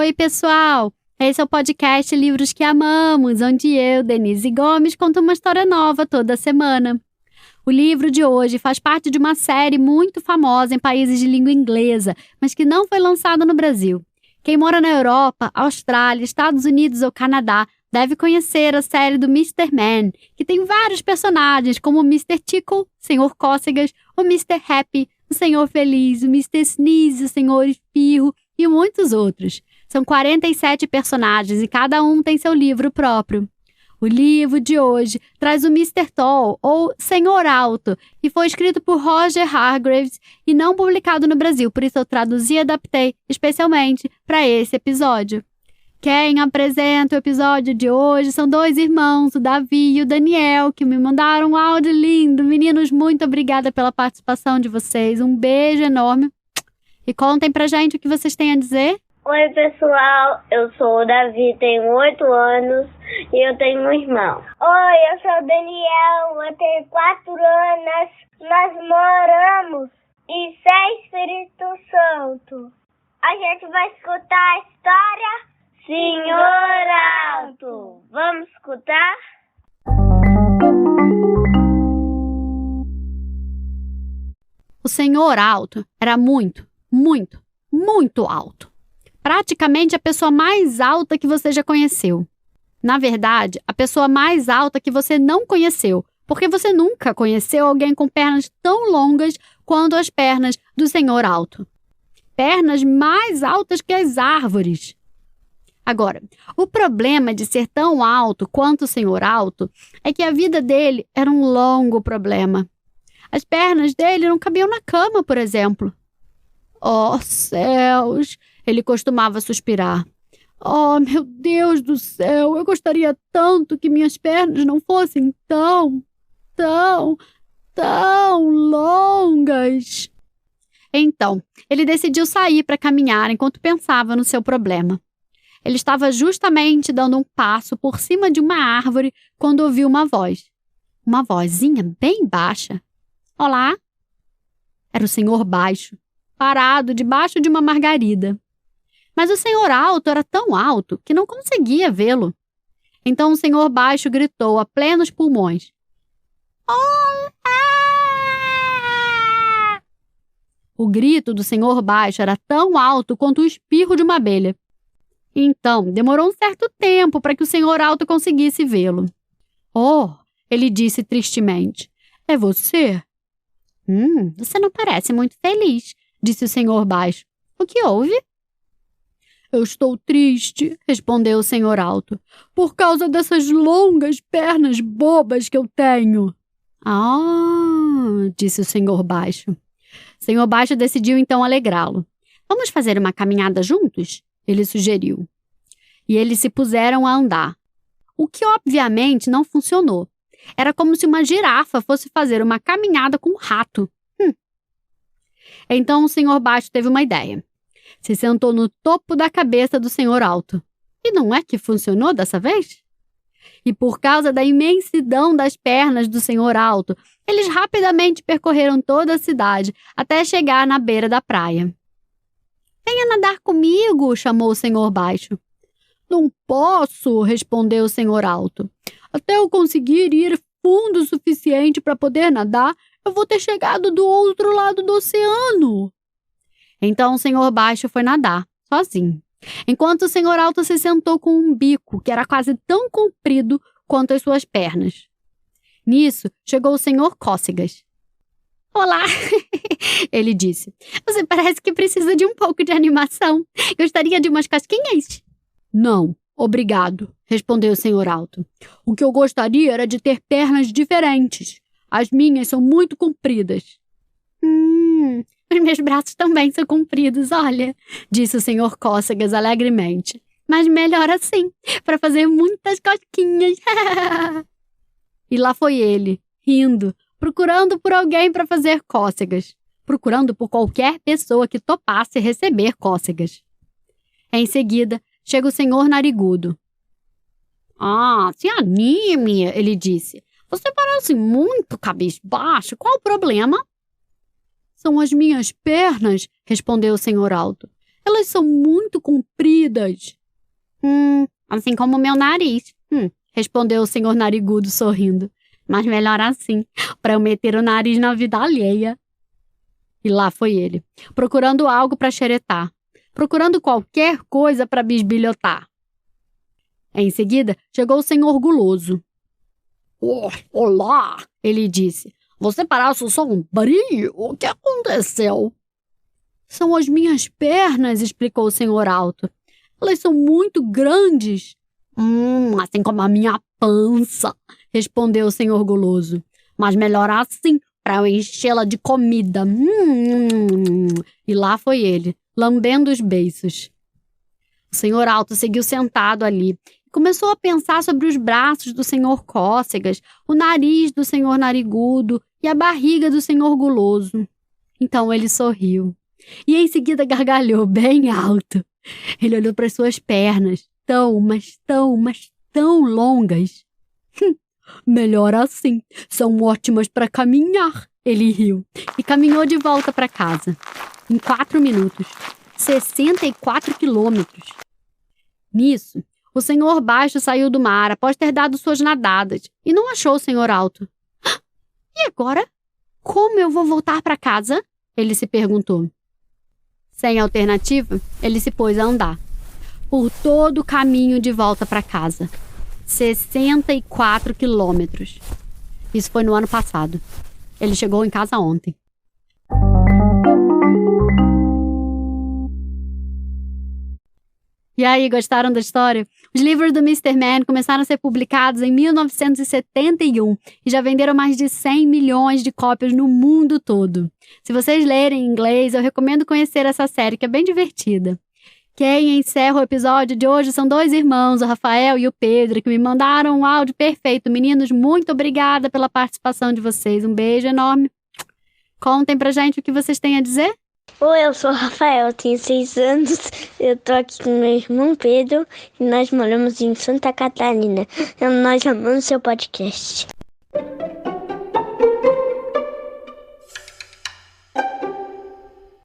Oi, pessoal! Esse é o podcast Livros que Amamos, onde eu, Denise Gomes, conto uma história nova toda semana. O livro de hoje faz parte de uma série muito famosa em países de língua inglesa, mas que não foi lançada no Brasil. Quem mora na Europa, Austrália, Estados Unidos ou Canadá deve conhecer a série do Mr. Man, que tem vários personagens como o Mr. Tickle, Senhor Cócegas, o Mr. Happy, o Senhor Feliz, o Mr. Sneeze, o Senhor Espirro e muitos outros. São 47 personagens e cada um tem seu livro próprio. O livro de hoje traz o Mr. Tall, ou Senhor Alto, e foi escrito por Roger Hargreaves e não publicado no Brasil, por isso eu traduzi e adaptei especialmente para esse episódio. Quem apresenta o episódio de hoje são dois irmãos, o Davi e o Daniel, que me mandaram um áudio lindo. Meninos, muito obrigada pela participação de vocês. Um beijo enorme. E contem pra gente o que vocês têm a dizer. Oi, pessoal. Eu sou o Davi, tenho 8 anos e eu tenho um irmão. Oi, eu sou o Daniel, eu tenho 4 anos. Nós moramos em Sé Espírito Santo. A gente vai escutar a história Senhor Alto. Vamos escutar? O Senhor Alto era muito, muito, muito alto. Praticamente a pessoa mais alta que você já conheceu. Na verdade, a pessoa mais alta que você não conheceu, porque você nunca conheceu alguém com pernas tão longas quanto as pernas do Senhor Alto. Pernas mais altas que as árvores. Agora, o problema de ser tão alto quanto o Senhor Alto é que a vida dele era um longo problema. As pernas dele não cabiam na cama, por exemplo. Oh, céus! Ele costumava suspirar. Oh, meu Deus do céu! Eu gostaria tanto que minhas pernas não fossem tão longas. Então, ele decidiu sair para caminhar enquanto pensava no seu problema. Ele estava justamente dando um passo por cima de uma árvore quando ouviu uma voz. Uma vozinha bem baixa. Olá! Era o Senhor Baixo, parado debaixo de uma margarida. Mas o Senhor Alto era tão alto que não conseguia vê-lo. Então o Senhor Baixo gritou a plenos pulmões. Olá! O grito do Senhor Baixo era tão alto quanto o espirro de uma abelha. Então, demorou um certo tempo para que o Senhor Alto conseguisse vê-lo. Oh, ele disse tristemente. É você? Você não parece muito feliz, disse o Senhor Baixo. O que houve? Eu estou triste, respondeu o Senhor Alto, por causa dessas longas pernas bobas que eu tenho. Ah, disse o Senhor Baixo. O Senhor Baixo decidiu então alegrá-lo. Vamos fazer uma caminhada juntos? Ele sugeriu. E eles se puseram a andar. O que obviamente não funcionou. Era como se uma girafa fosse fazer uma caminhada com um rato. Então o Senhor Baixo teve uma ideia. Se sentou no topo da cabeça do Senhor Alto. E não é que funcionou dessa vez? E por causa da imensidão das pernas do Senhor Alto, eles rapidamente percorreram toda a cidade até chegar na beira da praia. Venha nadar comigo, chamou o Senhor Baixo. Não posso, respondeu o Senhor Alto. Até eu conseguir ir fundo o suficiente para poder nadar, eu vou ter chegado do outro lado do oceano. Então o Senhor Baixo foi nadar, sozinho, enquanto o Senhor Alto se sentou com um bico que era quase tão comprido quanto as suas pernas. Nisso, chegou o Senhor Cócegas. Olá, ele disse. Você parece que precisa de um pouco de animação. Gostaria de umas casquinhas? Não, obrigado, respondeu o Senhor Alto. O que eu gostaria era de ter pernas diferentes. As minhas são muito compridas. Os meus braços também são compridos, olha, disse o Senhor Cócegas alegremente. Mas melhor assim, para fazer muitas cosquinhas. E lá foi ele, rindo, procurando por alguém para fazer cócegas, procurando por qualquer pessoa que topasse receber cócegas. Em seguida, chega o Senhor Narigudo. Ah, se anime, ele disse. Você parece muito cabisbaixo. Qual o problema? São as minhas pernas, respondeu o Senhor Alto. Elas são muito compridas. Assim como o meu nariz, respondeu o senhor narigudo sorrindo. Mas melhor assim, para eu meter o nariz na vida alheia. E lá foi ele, procurando algo para xeretar, procurando qualquer coisa para bisbilhotar. Em seguida, chegou o senhor guloso. Olá, ele disse. Você parece sombrio. O que aconteceu? São as minhas pernas, explicou o senhor alto. Elas são muito grandes. Assim como a minha pança, respondeu o senhor guloso. Mas melhor assim, para eu enchê-la de comida. E lá foi ele, lambendo os beiços. O senhor alto seguiu sentado ali. Começou a pensar sobre os braços do senhor Cócegas, o nariz do senhor narigudo e a barriga do senhor guloso. Então ele sorriu. E em seguida gargalhou bem alto. Ele olhou para as suas pernas, mas tão longas. Melhor assim, são ótimas para caminhar. Ele riu e caminhou de volta para casa. Em 4 minutos, 64 quilômetros. Nisso, o senhor baixo saiu do mar após ter dado suas nadadas e não achou o senhor alto. E agora? Como eu vou voltar para casa? Ele se perguntou. Sem alternativa, ele se pôs a andar. Por todo o caminho de volta para casa. 64 quilômetros. Isso foi no ano passado. Ele chegou em casa ontem. E aí, gostaram da história? Os livros do Mr. Man começaram a ser publicados em 1971 e já venderam mais de 100 milhões de cópias no mundo todo. Se vocês lerem em inglês, eu recomendo conhecer essa série, que é bem divertida. Quem encerra o episódio de hoje são 2 irmãos, o Rafael e o Pedro, que me mandaram um áudio perfeito. Meninos, muito obrigada pela participação de vocês. Um beijo enorme. Contem pra gente o que vocês têm a dizer. Oi, eu sou o Rafael, tenho 6 anos, eu tô aqui com meu irmão Pedro e nós moramos em Santa Catarina. Nós amamos seu podcast.